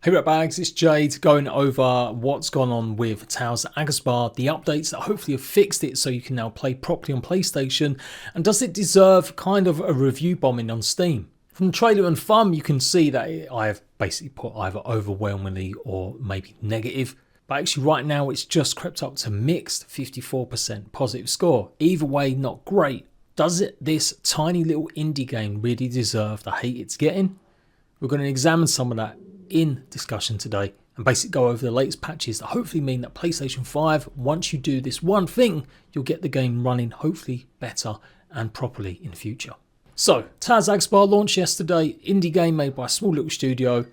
Hey Ratbags, it's Jade going over what's gone on with Tales of Aghasba, the updates that hopefully have fixed it so you can now play properly on PlayStation, and does it deserve kind of a review bombing on Steam? From the trailer and thumb you can see that I have basically put either overwhelmingly or maybe negative, but actually right now it's just crept up to mixed 54% positive score. Either way, not great. Does this tiny little indie game really deserve the hate it's getting? We're going to examine some of that in discussion today and basically go over the latest patches that hopefully mean that PlayStation 5, once you do this one thing, you'll get the game running hopefully better and properly in the future. So, Tales of Aghasba launched yesterday, indie game made by a small little studio,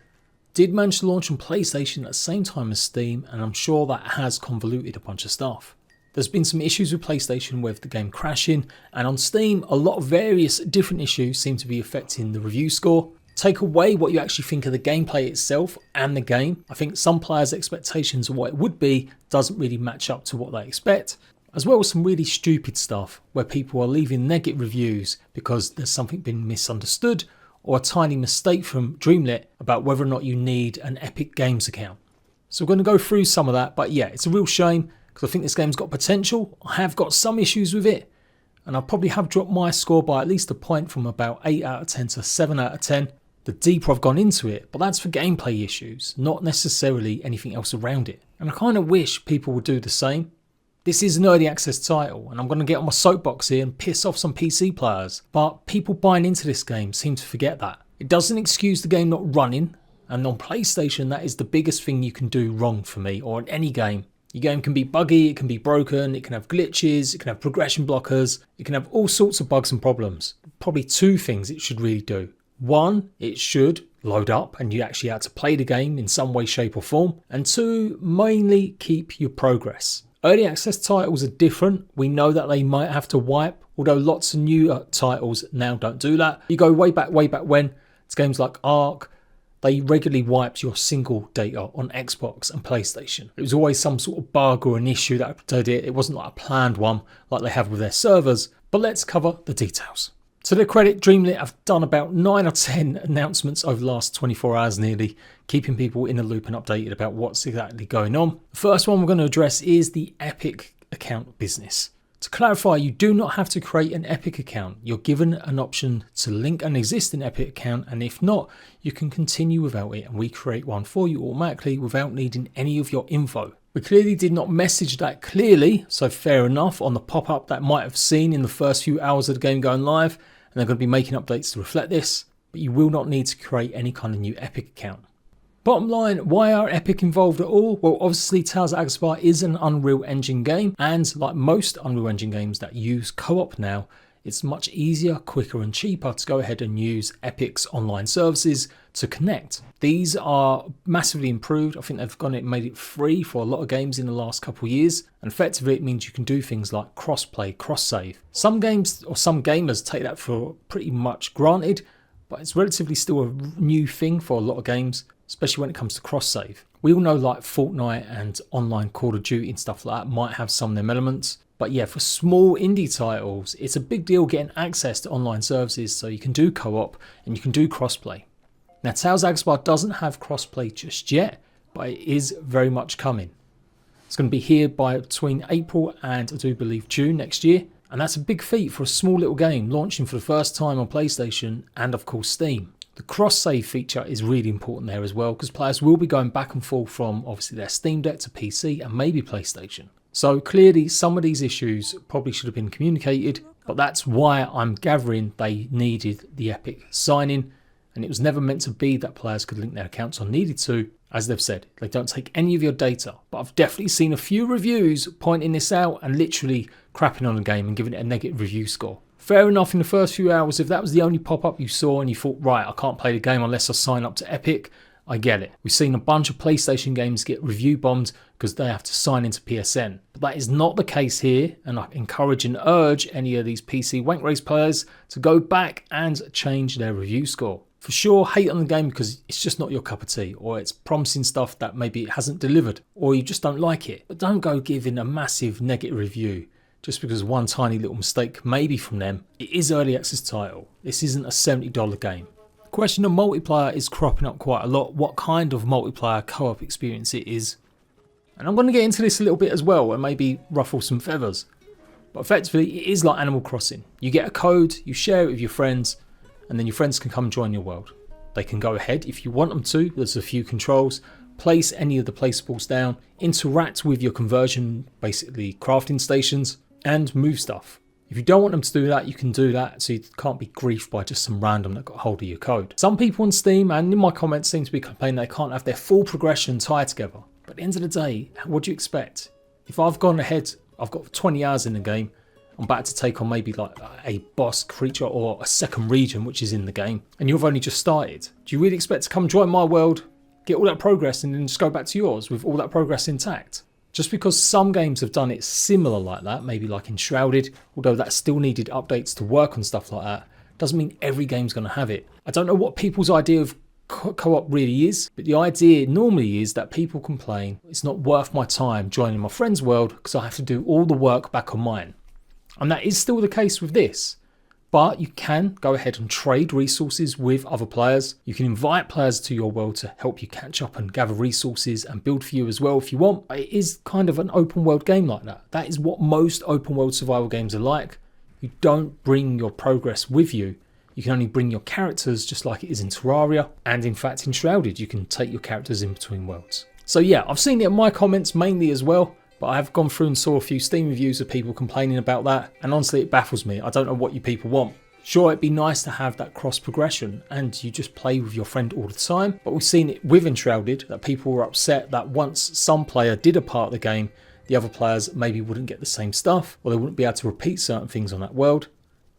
did manage to launch on PlayStation at the same time as Steam, and I'm sure that has convoluted a bunch of stuff. There's been some issues with PlayStation with the game crashing, and on Steam a lot of various different issues seem to be affecting the review score. Take away what you actually think of the gameplay itself and the game. I think some players' expectations of what it would be doesn't really match up to what they expect. As well as some really stupid stuff where people are leaving negative reviews because there's something been misunderstood or a tiny mistake from Dreamlit about whether or not you need an Epic Games account. So we're going to go through some of that, but yeah, it's a real shame because I think this game's got potential. I have got some issues with it, and I probably have dropped my score by at least a point from about 8 out of 10 to 7 out of 10. The deeper I've gone into it, but that's for gameplay issues, not necessarily anything else around it. And I kind of wish people would do the same. This is an early access title, and I'm going to get on my soapbox here and piss off some PC players, but people buying into this game seem to forget that. It doesn't excuse the game not running, and on PlayStation that is the biggest thing you can do wrong for me, or in any game. Your game can be buggy, it can be broken, it can have glitches, it can have progression blockers, it can have all sorts of bugs and problems. Probably two things it should really do. One, it should load up and you actually have to play the game in some way, shape or form. And two, mainly keep your progress. Early access titles are different. We know that they might have to wipe, although lots of new titles now don't do that. You go way back when, it's games like Ark, they regularly wiped your single data on Xbox and PlayStation. It was always some sort of bug or an issue that did it. It wasn't like a planned one like they have with their servers. But let's cover the details. To their credit, Dreamlit have done about 9 or 10 announcements over the last 24 hours nearly, keeping people in the loop and updated about what's exactly going on. The first one we're going to address is the Epic account business. To clarify, you do not have to create an Epic account. You're given an option to link an existing Epic account, and if not, you can continue without it and we create one for you automatically without needing any of your info. We clearly did not message that clearly, so fair enough on the pop-up that might have seen in the first few hours of the game going live. And they're going to be making updates to reflect this, but you will not need to create any kind of new Epic account. Bottom line, why are Epic involved at all? Well, obviously Tales of Aghasba is an Unreal Engine game, and like most Unreal Engine games that use co-op now, it's much easier, quicker and cheaper to go ahead and use Epic's online services to connect. These are massively improved. I think they've made it free for a lot of games in the last couple of years. And effectively it means you can do things like cross-play, cross-save. Some games or some gamers take that for pretty much granted, but it's relatively still a new thing for a lot of games, especially when it comes to cross-save. We all know like Fortnite and online Call of Duty and stuff like that might have some of them elements. But yeah, for small indie titles, it's a big deal getting access to online services so you can do co-op and you can do crossplay. Now, Tales of Aghasba doesn't have crossplay just yet, but it is very much coming. It's going to be here by between April and I do believe June next year. And that's a big feat for a small little game launching for the first time on PlayStation and of course Steam. The cross-save feature is really important there as well because players will be going back and forth from obviously their Steam Deck to PC and maybe PlayStation. So clearly some of these issues probably should have been communicated, but that's why I'm gathering they needed the Epic sign-in, and it was never meant to be that players could link their accounts or needed to. As they've said, they don't take any of your data, but I've definitely seen a few reviews pointing this out and literally crapping on the game and giving it a negative review score. Fair enough in the first few hours, if that was the only pop-up you saw and you thought, right, I can't play the game unless I sign up to Epic, I get it. We've seen a bunch of PlayStation games get review bombed because they have to sign into PSN. But that is not the case here, and I encourage and urge any of these PC wank race players to go back and change their review score. For sure, hate on the game because it's just not your cup of tea, or it's promising stuff that maybe it hasn't delivered, or you just don't like it. But don't go giving a massive negative review just because one tiny little mistake maybe from them. It is early access title. This isn't a $70 game. Question of multiplayer is cropping up quite a lot, what kind of multiplayer co-op experience it is. And I'm going to get into this a little bit as well and maybe ruffle some feathers. But effectively it is like Animal Crossing. You get a code, you share it with your friends, and then your friends can come join your world. They can go ahead if you want them to, there's a few controls, place any of the placeables down, interact with your conversion, basically crafting stations, and move stuff. If you don't want them to do that, you can do that, so you can't be griefed by just some random that got hold of your code. Some people on Steam and in my comments seem to be complaining they can't have their full progression tied together. But at the end of the day, what do you expect? If I've gone ahead, I've got 20 hours in the game, I'm about to take on maybe like a boss creature or a second region which is in the game, and you've only just started. Do you really expect to come join my world, get all that progress, and then just go back to yours with all that progress intact? Just because some games have done it similar like that, maybe like Enshrouded, although that still needed updates to work on stuff like that, doesn't mean every game's going to have it. I don't know what people's idea of co-op really is, but the idea normally is that people complain it's not worth my time joining my friend's world because I have to do all the work back on mine. And that is still the case with this. But you can go ahead and trade resources with other players. You can invite players to your world to help you catch up and gather resources and build for you as well if you want. It is kind of an open world game like that. That is what most open world survival games are like. You don't bring your progress with you. You can only bring your characters just like it is in Terraria. And in fact in Shrouded you can take your characters in between worlds. So yeah, I've seen it in my comments mainly as well. But I have gone through and saw a few Steam reviews of people complaining about that, and honestly it baffles me. I don't know what you people want. Sure, it'd be nice to have that cross progression and you just play with your friend all the time, but we've seen it with Enshrouded that people were upset that once some player did a part of the game, the other players maybe wouldn't get the same stuff, or they wouldn't be able to repeat certain things on that world.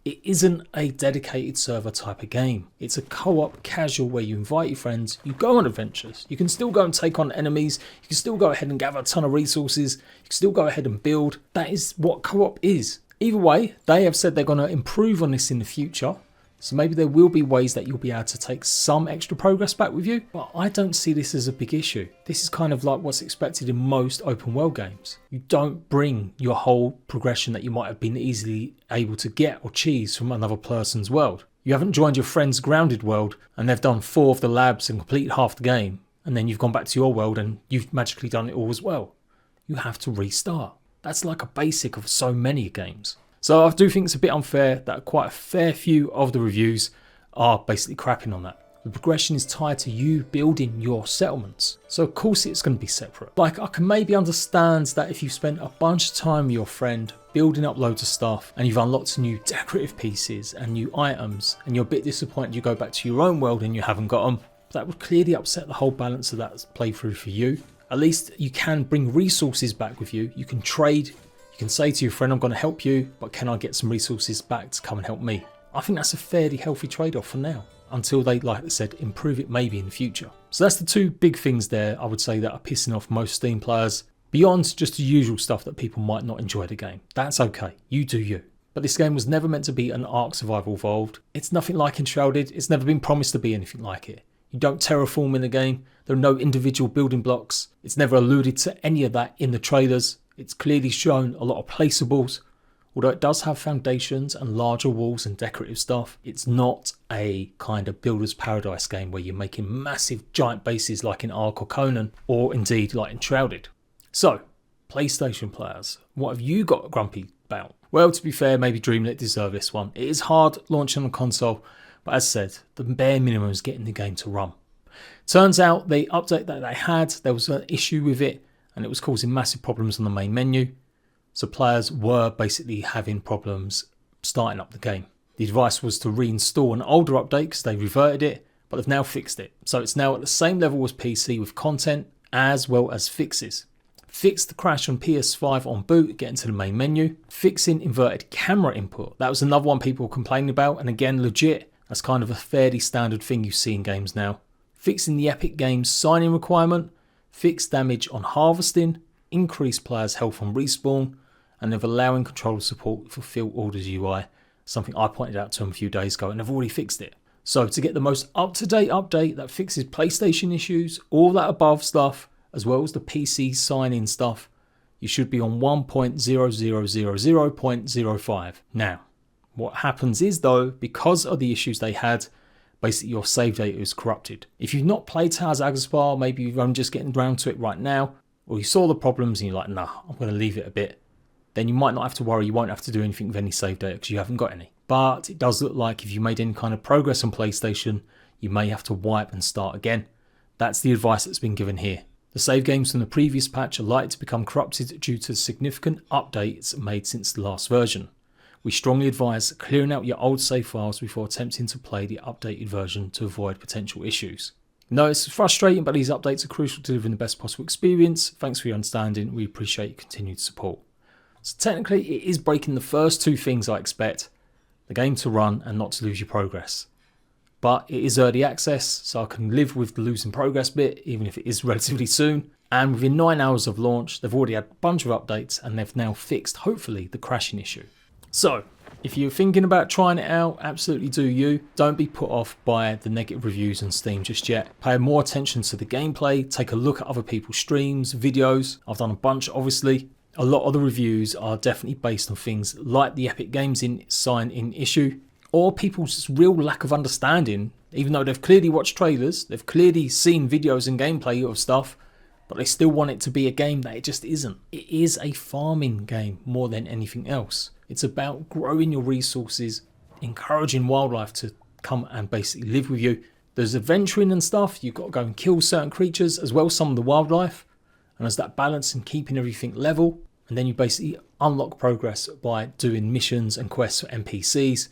It isn't a dedicated server type of game. It's a co-op casual where you invite your friends, you go on adventures. You can still go and take on enemies. You can still go ahead and gather a ton of resources. You can still go ahead and build. That is what co-op is. Either way, they have said they're going to improve on this in the future. So maybe there will be ways that you'll be able to take some extra progress back with you, but I don't see this as a big issue. This is kind of like what's expected in most open world games. You don't bring your whole progression that you might have been easily able to get or cheese from another person's world. You haven't joined your friend's grounded world and they've done 4 of the labs and completed half the game, and then you've gone back to your world and you've magically done it all as well. You have to restart. That's like a basic of so many games. So I do think it's a bit unfair that quite a fair few of the reviews are basically crapping on that. The progression is tied to you building your settlements. So of course it's going to be separate. Like I can maybe understand that if you've spent a bunch of time with your friend building up loads of stuff and you've unlocked new decorative pieces and new items and you're a bit disappointed you go back to your own world and you haven't got them, that would clearly upset the whole balance of that playthrough for you. At least you can bring resources back with you. You can trade. You can say to your friend, I'm going to help you, but can I get some resources back to come and help me? I think that's a fairly healthy trade-off for now, until they, like I said, improve it maybe in the future. So that's the two big things there, I would say, that are pissing off most Steam players, beyond just the usual stuff that people might not enjoy the game. That's okay, you do you. But this game was never meant to be an Ark Survival Evolved. It's nothing like Enshrouded, it's never been promised to be anything like it. You don't terraform in the game, there are no individual building blocks, it's never alluded to any of that in the trailers. It's clearly shown a lot of placeables. Although it does have foundations and larger walls and decorative stuff, it's not a kind of builder's paradise game where you're making massive giant bases like in Ark or Conan, or indeed like in Shrouded. So, PlayStation players, what have you got grumpy about? Well, to be fair, maybe Dreamlit deserve this one. It is hard launching on console, but as said, the bare minimum is getting the game to run. Turns out the update that they had, there was an issue with it, and it was causing massive problems on the main menu. So players were basically having problems starting up the game. The advice was to reinstall an older update because they reverted it, but they've now fixed it. So it's now at the same level as PC with content as well as fixes. Fixed the crash on PS5 on boot, getting to the main menu. Fixing inverted camera input. That was another one people were complaining about, and again legit. That's kind of a fairly standard thing you see in games now. Fixing the Epic Games sign-in requirement. Fix damage on harvesting, increase players' health on respawn, and they're allowing controller support for field orders UI, something I pointed out to them a few days ago, and they've already fixed it. So to get the most up-to-date update that fixes PlayStation issues, all that above stuff, as well as the PC sign-in stuff, you should be on 1.0000.05. Now, what happens is though, because of the issues they had, basically your save data is corrupted. If you've not played Tales of Aghasba, maybe you're only just getting around to it right now, or you saw the problems and you're like, nah, I'm going to leave it a bit, then you might not have to worry, you won't have to do anything with any save data because you haven't got any. But it does look like if you made any kind of progress on PlayStation, you may have to wipe and start again. That's the advice that's been given here. The save games from the previous patch are likely to become corrupted due to significant updates made since the last version. We strongly advise clearing out your old save files before attempting to play the updated version to avoid potential issues. No, it's frustrating, but these updates are crucial to delivering the best possible experience. Thanks for your understanding. We appreciate your continued support. So technically, it is breaking the first two things I expect: the game to run and not to lose your progress. But it is early access, so I can live with the losing progress bit, even if it is relatively soon. And within 9 hours of launch, they've already had a bunch of updates and they've now fixed, hopefully, the crashing issue. So, if you're thinking about trying it out, absolutely do you. Don't be put off by the negative reviews on Steam just yet. Pay more attention to the gameplay, take a look at other people's streams, videos. I've done a bunch, obviously. A lot of the reviews are definitely based on things like the Epic Games sign-in issue, or people's real lack of understanding, even though they've clearly watched trailers, they've clearly seen videos and gameplay of stuff, but they still want it to be a game that it just isn't. It is a farming game more than anything else. It's about growing your resources, encouraging wildlife to come and basically live with you. There's adventuring and stuff, you've got to go and kill certain creatures as well as some of the wildlife, and there's that balance in keeping everything level, and then you basically unlock progress by doing missions and quests for NPCs,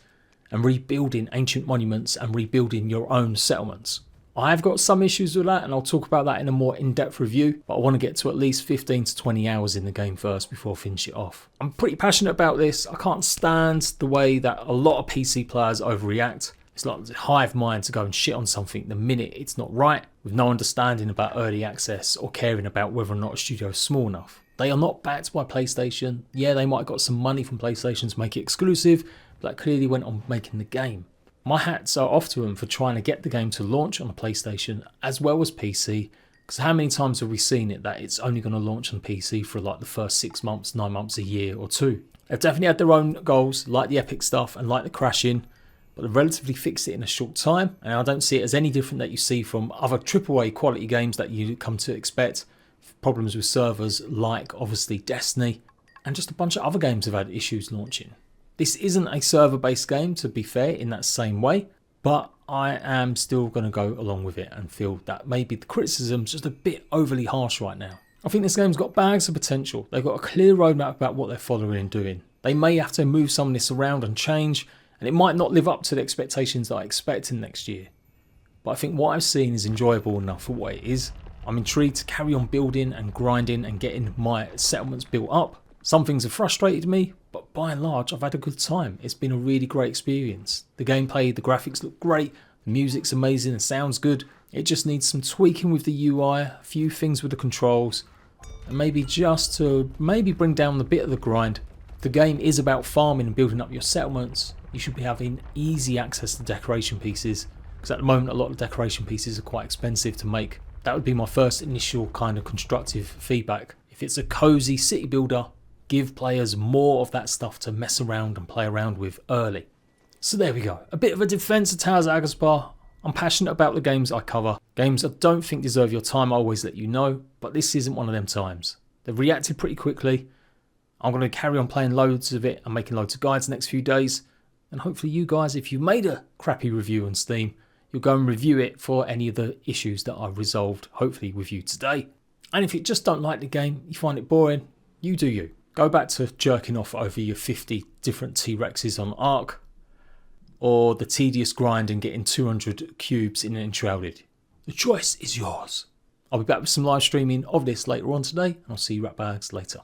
and rebuilding ancient monuments and rebuilding your own settlements. I've got some issues with that, and I'll talk about that in a more in-depth review, but I want to get to at least 15 to 20 hours in the game first before I finish it off. I'm pretty passionate about this. I can't stand the way that a lot of PC players overreact. It's like a hive mind to go and shit on something the minute it's not right, with no understanding about early access or caring about whether or not a studio is small enough. They are not backed by PlayStation. Yeah, they might have got some money from PlayStation to make it exclusive, that clearly went on making the game. My hats are off to them for trying to get the game to launch on a PlayStation as well as PC, because how many times have we seen it that it's only going to launch on PC for like the first 6 months, 9 months, a year or two. They've definitely had their own goals, like the Epic stuff and like the crashing, but they've relatively fixed it in a short time, and I don't see it as any different that you see from other AAA quality games that you come to expect. Problems with servers like obviously Destiny, and just a bunch of other games have had issues launching. This isn't a server-based game, to be fair, in that same way, but I am still going to go along with it and feel that maybe the criticism's just a bit overly harsh right now. I think this game's got bags of potential. They've got a clear roadmap about what they're following and doing. They may have to move some of this around and change, and it might not live up to the expectations that I expect in next year. But I think what I've seen is enjoyable enough for what it is. I'm intrigued to carry on building and grinding and getting my settlements built up. Some things have frustrated me, but by and large I've had a good time. It's been a really great experience. The gameplay, the graphics look great, the music's amazing and sounds good. It just needs some tweaking with the UI, a few things with the controls, and maybe just to bring down the bit of the grind. The game is about farming and building up your settlements. You should be having easy access to decoration pieces, because at the moment a lot of decoration pieces are quite expensive to make. That would be my first initial kind of constructive feedback. If it's a cozy city builder, give players more of that stuff to mess around and play around with early. So there we go. A bit of a defense of Tales of Aghasba. I'm passionate about the games I cover. Games I don't think deserve your time, I always let you know, but this isn't one of them times. They've reacted pretty quickly. I'm going to carry on playing loads of it and making loads of guides the next few days. And hopefully you guys, if you made a crappy review on Steam, you'll go and review it for any of the issues that I've resolved, hopefully with you today. And if you just don't like the game, you find it boring, you do you. Go back to jerking off over your 50 different T-Rexes on Ark, or the tedious grind and getting 200 cubes in Enshrouded. The choice is yours. I'll be back with some live streaming of this later on today, and I'll see you ratbags later.